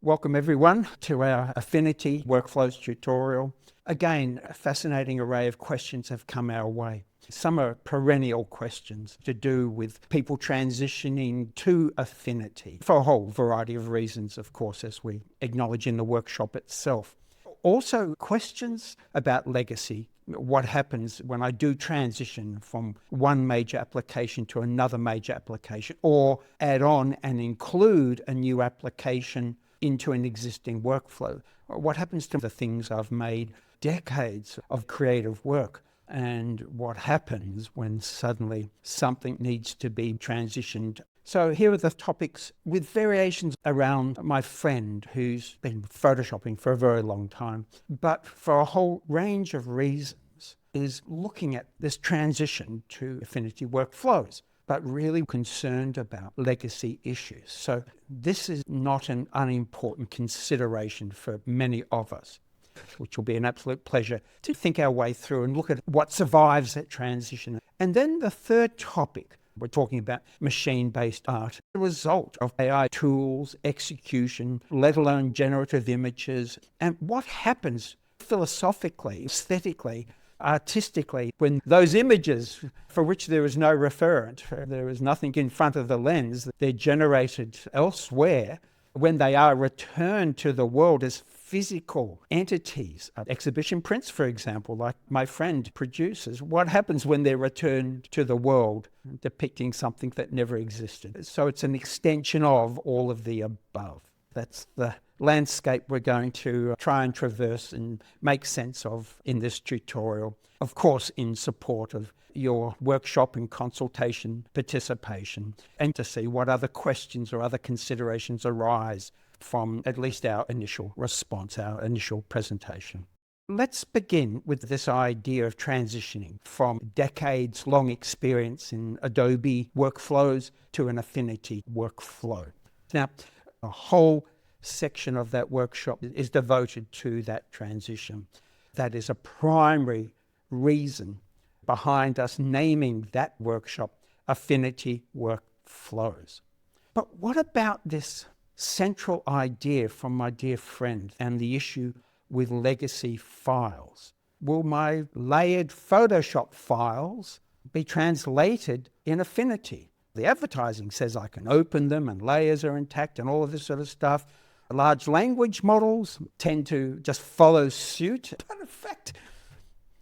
Welcome everyone to our Affinity Workflows tutorial. Again, a fascinating array of questions have come our way. Some are perennial questions to do with people transitioning to Affinity for a whole variety of reasons, of course, as we acknowledge in the workshop itself. Also, questions about legacy. What happens when I do transition from one major application to another major application, or add on and include a new application into an existing workflow? What happens to the things I've made decades of creative work? And what happens when suddenly something needs to be transitioned? So here are the topics with variations around my friend who's been photoshopping for a very long time, but for a whole range of reasons is looking at this transition to Affinity workflows, but really concerned about legacy issues. So this is not an unimportant consideration for many of us, which will be an absolute pleasure to think our way through and look at what survives that transition. And then the third topic, we're talking about machine-based art, the result of AI tools, execution, let alone generative images, and what happens philosophically, aesthetically, artistically, when those images for which there is no referent, there is nothing in front of the lens, they're generated elsewhere, when they are returned to the world as physical entities, exhibition prints, for example, like my friend produces, what happens when they're returned to the world depicting something that never existed? So it's an extension of all of the above. That's the landscape we're going to try and traverse and make sense of in this tutorial, of course in support of your workshop and consultation participation, and to see what other questions or other considerations arise from at least our initial response, our initial presentation. Let's begin with this idea of transitioning from decades-long experience in Adobe workflows to an Affinity workflow. Now, a whole section of that workshop is devoted to that transition. That is a primary reason behind us naming that workshop Affinity Workflows. But what about this central idea from my dear friend and the issue with legacy files? Will my layered Photoshop files be translated in Affinity? The advertising says I can open them and layers are intact and all of this sort of stuff. Large language models tend to just follow suit. But in fact,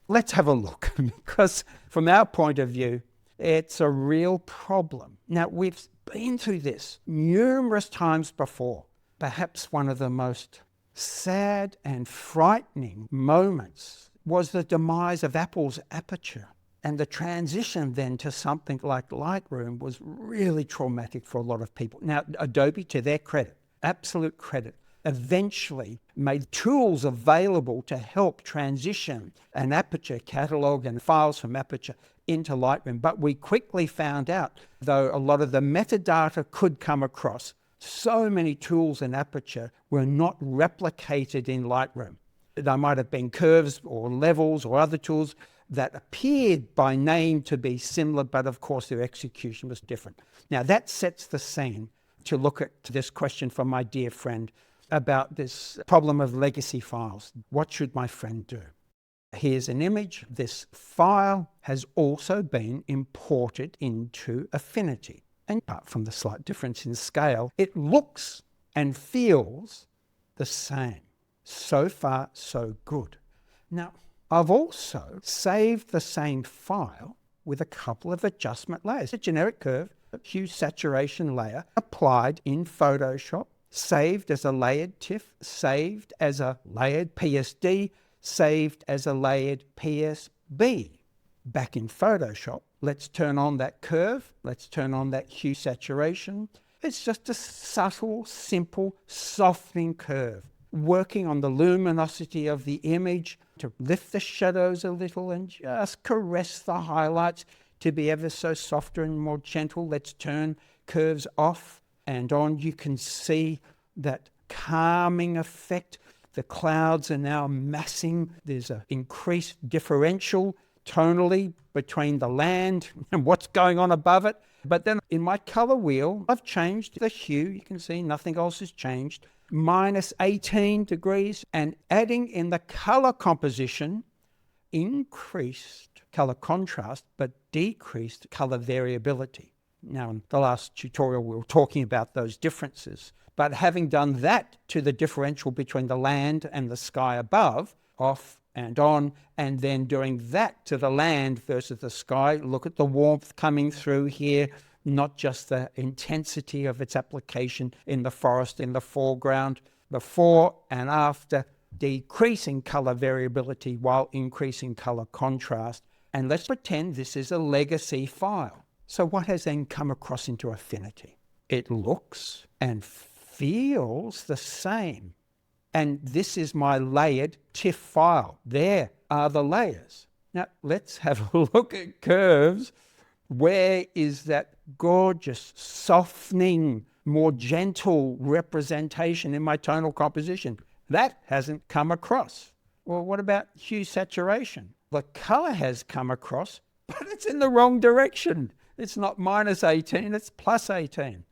let's have a look, because from our point of view, it's a real problem. Now, we've been through this numerous times before. Perhaps one of the most sad and frightening moments was the demise of Apple's Aperture. And the transition then to something like Lightroom was really traumatic for a lot of people. Now, Adobe, to their credit, absolute credit, eventually made tools available to help transition an Aperture catalog and files from Aperture into Lightroom. But we quickly found out, though a lot of the metadata could come across, so many tools in Aperture were not replicated in Lightroom. There might have been curves or levels or other tools that appeared by name to be similar, but of course their execution was different. Now that sets the scene to look at this question from my dear friend about this problem of legacy files. What should my friend do? Here's an image. This file has also been imported into Affinity. And apart from the slight difference in scale, it looks and feels the same. So far, so good. Now, I've also saved the same file with a couple of adjustment layers. A generic curve, a hue saturation layer applied in Photoshop, saved as a layered TIFF, saved as a layered PSD, saved as a layered PSB. Back in Photoshop, let's turn on that curve, let's turn on that hue saturation. It's just a subtle, simple, softening curve, working on the luminosity of the image to lift the shadows a little and just caress the highlights to be ever so softer and more gentle. Let's turn curves off and on. You can see that calming effect. The clouds are now massing. There's an increased differential tonally between the land and what's going on above it. But then in my color wheel, I've changed the hue. You can see nothing else has changed. minus 18 degrees, and adding in the color composition increased color contrast but decreased color variability. Now, in the last tutorial, we were talking about those differences. But having done that to the differential between the land and the sky above, off and on, and then doing that to the land versus the sky, look at the warmth coming through here, not just the intensity of its application in the forest in the foreground, before and after, decreasing color variability while increasing color contrast. And let's pretend this is a legacy file. So what has then come across into Affinity? It looks and feels the same. And this is my layered TIFF file. There are the layers. Now let's have a look at curves. Where is that gorgeous, softening, more gentle representation in my tonal composition? That hasn't come across. Well, what about hue saturation? The color has come across, but it's in the wrong direction. It's not minus 18, it's plus 18.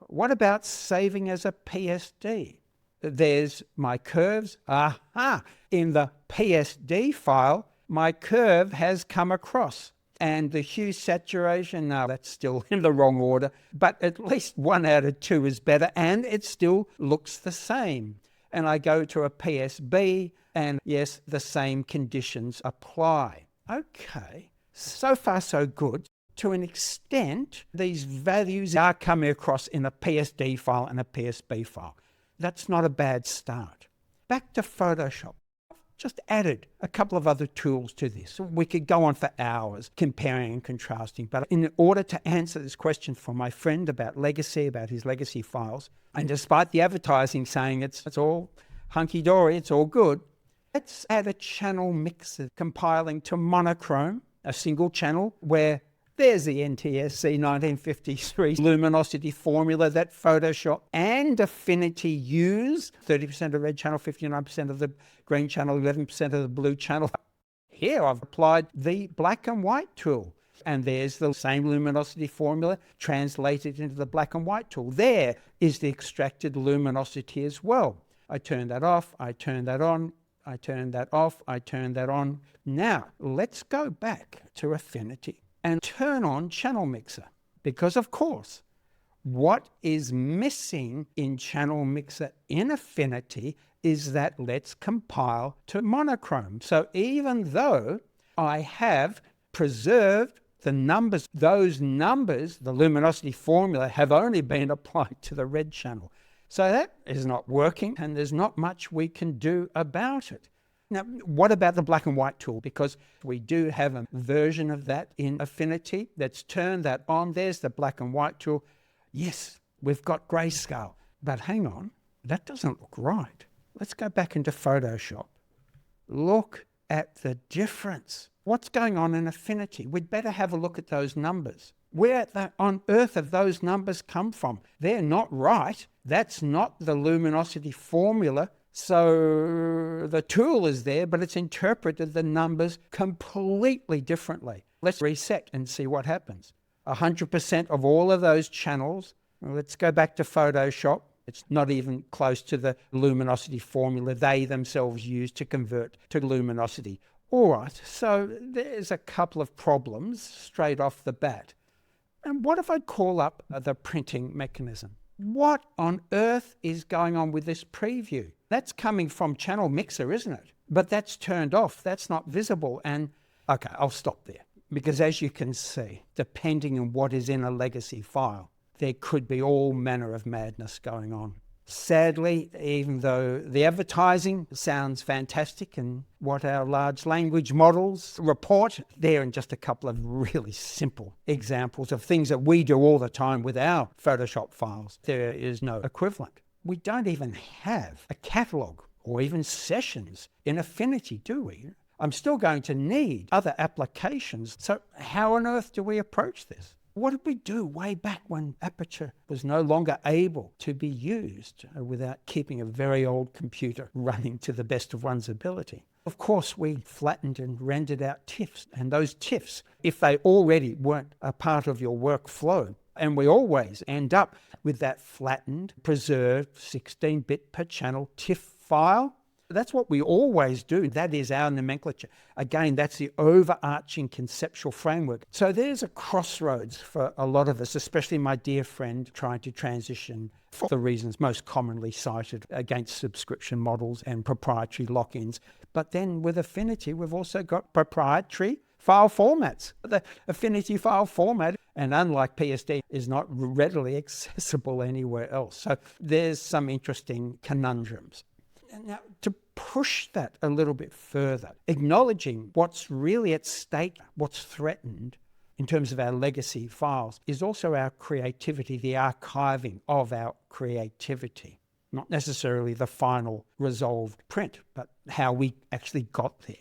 What about saving as a PSD? There's my curves. Aha! In the PSD file, my curve has come across. And the hue saturation, no, that's still in the wrong order, but at least 1 out of 2 is better, and it still looks the same. And I go to a PSB, and yes, the same conditions apply. Okay, so far so good. To an extent, these values are coming across in a PSD file and a PSB file. That's not a bad start. Back to Photoshop. Just added a couple of other tools to this. We could go on for hours comparing and contrasting, but in order to answer this question for my friend about legacy, about his legacy files, and despite the advertising saying it's all hunky-dory, it's all good, let's add a channel mixer compiling to monochrome, a single channel where there's the NTSC 1953 luminosity formula that Photoshop and Affinity use. 30% of the red channel, 59% of the green channel, 11% of the blue channel. Here I've applied the black and white tool. And there's the same luminosity formula translated into the black and white tool. There is the extracted luminosity as well. I turn that off, I turn that on, I turn that off, I turn that on. Now, let's go back to Affinity and turn on Channel Mixer. Because of course, what is missing in Channel Mixer in Affinity is that let's compile to monochrome. So even though I have preserved the numbers, those numbers, the luminosity formula, have only been applied to the red channel. So that is not working, and there's not much we can do about it. Now, what about the black and white tool? Because we do have a version of that in Affinity. Let's turn that on. There's the black and white tool. Yes, we've got grayscale. But hang on, that doesn't look right. Let's go back into Photoshop. Look at the difference. What's going on in Affinity? We'd better have a look at those numbers. Where on earth have those numbers come from? They're not right. That's not the luminosity formula. So the tool is there, but it's interpreted the numbers completely differently. Let's reset and see what happens. 100% of all of those channels. Let's go back to Photoshop. It's not even close to the luminosity formula they themselves use to convert to luminosity. All right, so there's a couple of problems straight off the bat. And what if I call up the printing mechanism? What on earth is going on with this preview? That's coming from Channel Mixer, isn't it? But that's turned off. That's not visible. And okay, I'll stop there. Because as you can see, depending on what is in a legacy file, there could be all manner of madness going on. Sadly, even though the advertising sounds fantastic and what our large language models report, there are just a couple of really simple examples of things that we do all the time with our Photoshop files. There is no equivalent. We don't even have a catalog or even sessions in Affinity, do we? I'm still going to need other applications. So how on earth do we approach this? What did we do way back when Aperture was no longer able to be used without keeping a very old computer running to the best of one's ability? Of course, we flattened and rendered out TIFFs. And those TIFFs, if they already weren't a part of your workflow, And we always end up with that flattened, preserved 16-bit per channel TIFF file. That's what we always do. That is our nomenclature. Again, that's the overarching conceptual framework. So there's a crossroads for a lot of us, especially my dear friend trying to transition for the reasons most commonly cited against subscription models and proprietary lock-ins. But then with Affinity, we've also got proprietary file formats. The Affinity file format, and unlike PSD, is not readily accessible anywhere else. So there's some interesting conundrums. Now, to push that a little bit further, acknowledging what's really at stake, what's threatened in terms of our legacy files, is also our creativity, the archiving of our creativity. Not necessarily the final resolved print, but how we actually got there.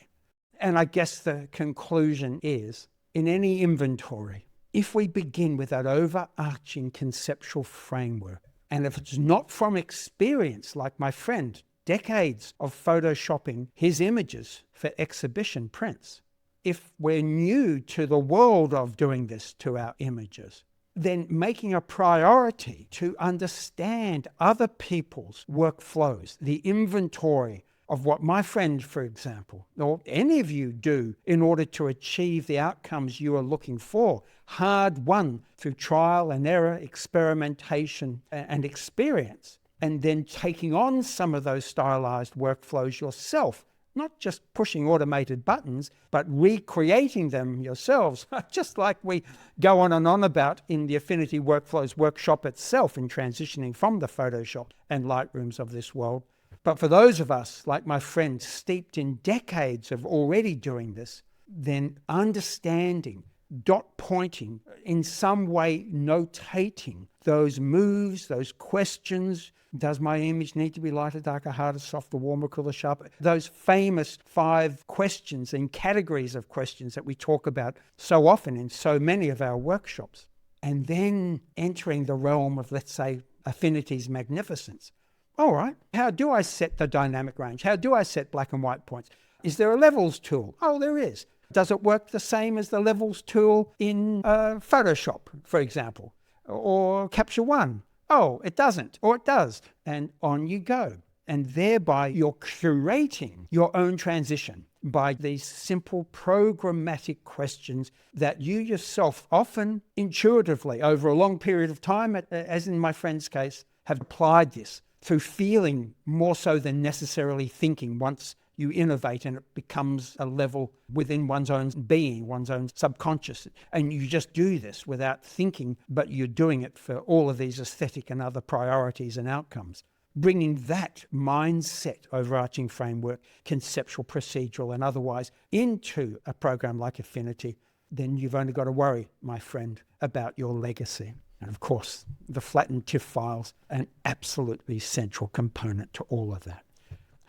And I guess the conclusion is, in any inventory, if we begin with that overarching conceptual framework, and if it's not from experience, like my friend, decades of photoshopping his images for exhibition prints, if we're new to the world of doing this to our images, then making a priority to understand other people's workflows, the inventory of what my friend, for example, or any of you do in order to achieve the outcomes you are looking for, hard won through trial and error, experimentation and experience, and then taking on some of those stylized workflows yourself, not just pushing automated buttons, but recreating them yourselves, just like we go on and on about in the Affinity Workflows workshop itself in transitioning from the Photoshop and Lightrooms of this world. But for those of us, like my friend, steeped in decades of already doing this, then understanding, dot pointing, in some way notating those moves, those questions. Does my image need to be lighter, darker, harder, softer, warmer, cooler, sharper? Those famous 5 questions and categories of questions that we talk about so often in so many of our workshops. And then entering the realm of, let's say, Affinity's magnificence. All right, how do I set the dynamic range? How do I set black and white points? Is there a levels tool? Oh, there is. Does it work the same as the levels tool in Photoshop, for example, or Capture One? Oh, it doesn't, or it does, and on you go. And thereby you're curating your own transition by these simple programmatic questions that you yourself often intuitively over a long period of time, as in my friend's case, have applied this through feeling more so than necessarily thinking once you innovate and it becomes a level within one's own being, one's own subconscious. And you just do this without thinking, but you're doing it for all of these aesthetic and other priorities and outcomes. Bringing that mindset, overarching framework, conceptual, procedural, and otherwise into a program like Affinity, then you've only got to worry, my friend, about your legacy. And of course, the flattened TIFF files, an absolutely central component to all of that.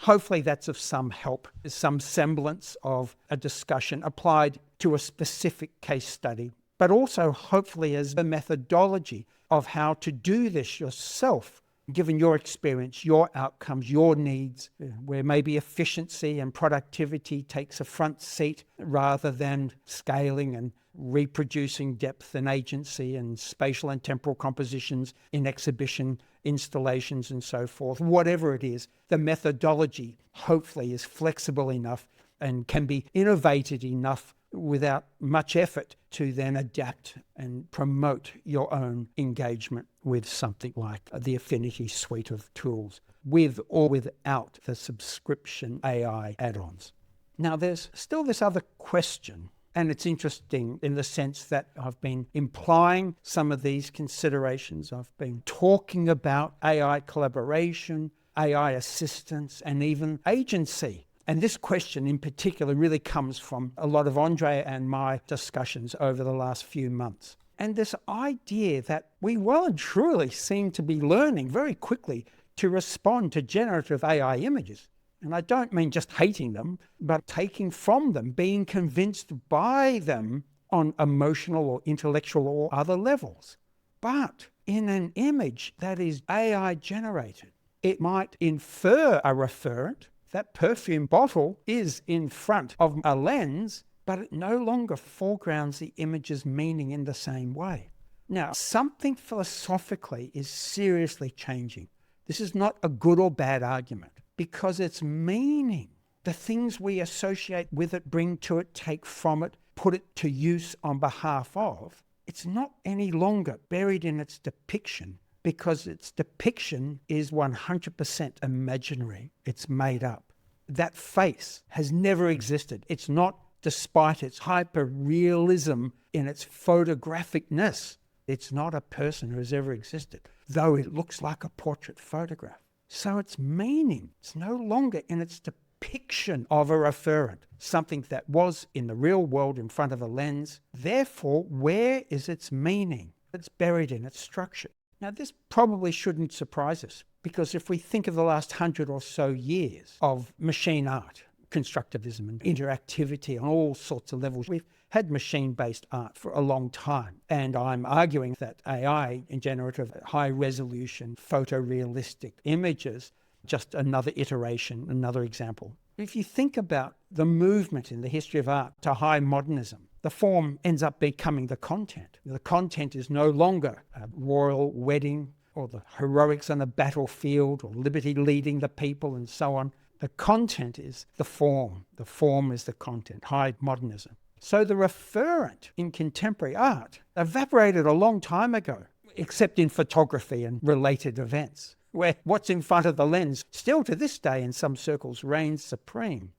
Hopefully that's of some help, some semblance of a discussion applied to a specific case study, but also hopefully as a methodology of how to do this yourself, given your experience, your outcomes, your needs, where maybe efficiency and productivity takes a front seat rather than scaling and reproducing depth and agency and spatial and temporal compositions in exhibition installations and so forth. Whatever it is, the methodology hopefully is flexible enough and can be innovated enough without much effort to then adapt and promote your own engagement with something like the Affinity suite of tools, with or without the subscription AI add-ons. Now, there's still this other question, and it's interesting in the sense that I've been implying some of these considerations. I've been talking about AI collaboration, AI assistance, and even agency. And this question in particular really comes from a lot of Andre and my discussions over the last few months. And this idea that we well and truly seem to be learning very quickly to respond to generative AI images. And I don't mean just hating them, but taking from them, being convinced by them on emotional or intellectual or other levels. But in an image that is AI generated, it might infer a referent. That perfume bottle is in front of a lens, but it no longer foregrounds the image's meaning in the same way. Now, something philosophically is seriously changing. This is not a good or bad argument, because its meaning, the things we associate with it, bring to it, take from it, put it to use on behalf of, it's not any longer buried in its depiction, because its depiction is 100% imaginary. It's made up. That face has never existed. It's not, despite its hyper-realism in its photographicness, it's not a person who has ever existed, though it looks like a portrait photograph. So its meaning is no longer in its depiction of a referent, something that was in the real world in front of a lens. Therefore, where is its meaning? It's buried in its structure. Now, this probably shouldn't surprise us, because if we think of the last 100 or so years of machine art, constructivism and interactivity on all sorts of levels, we've had machine-based art for a long time. And I'm arguing that AI and generative high-resolution photorealistic images, just another iteration, another example. If you think about the movement in the history of art to high modernism, the form ends up becoming the content. The content is no longer a royal wedding or the heroics on a battlefield or liberty leading the people and so on. The content is the form. The form is the content, high modernism. So the referent in contemporary art evaporated a long time ago, except in photography and related events, where what's in front of the lens still to this day in some circles reigns supreme,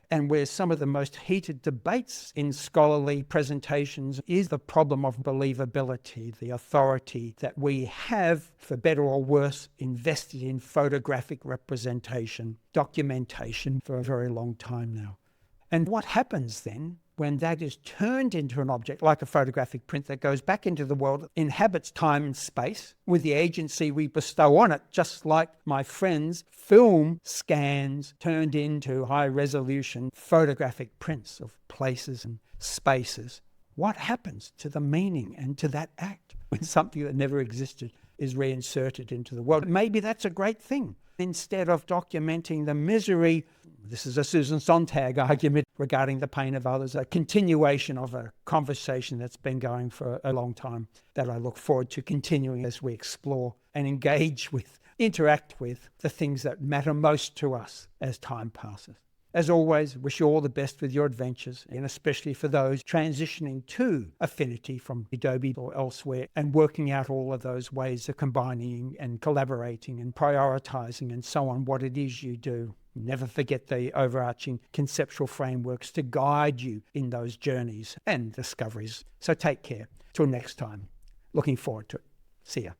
and where some of the most heated debates in scholarly presentations is the problem of believability, the authority that we have, for better or worse, invested in photographic representation, documentation for a very long time now. And what happens then when that is turned into an object like a photographic print that goes back into the world, inhabits time and space with the agency we bestow on it, just like my friend's film scans turned into high-resolution photographic prints of places and spaces. What happens to the meaning and to that act when something that never existed is reinserted into the world? Maybe that's a great thing. Instead of documenting the misery, this is a Susan Sontag argument regarding the pain of others, a continuation of a conversation that's been going for a long time that I look forward to continuing as we explore and engage with, interact with the things that matter most to us as time passes. As always, wish you all the best with your adventures, and especially for those transitioning to Affinity from Adobe or elsewhere and working out all of those ways of combining and collaborating and prioritizing and so on, what it is you do. Never forget the overarching conceptual frameworks to guide you in those journeys and discoveries. So take care. Till next time. Looking forward to it. See ya.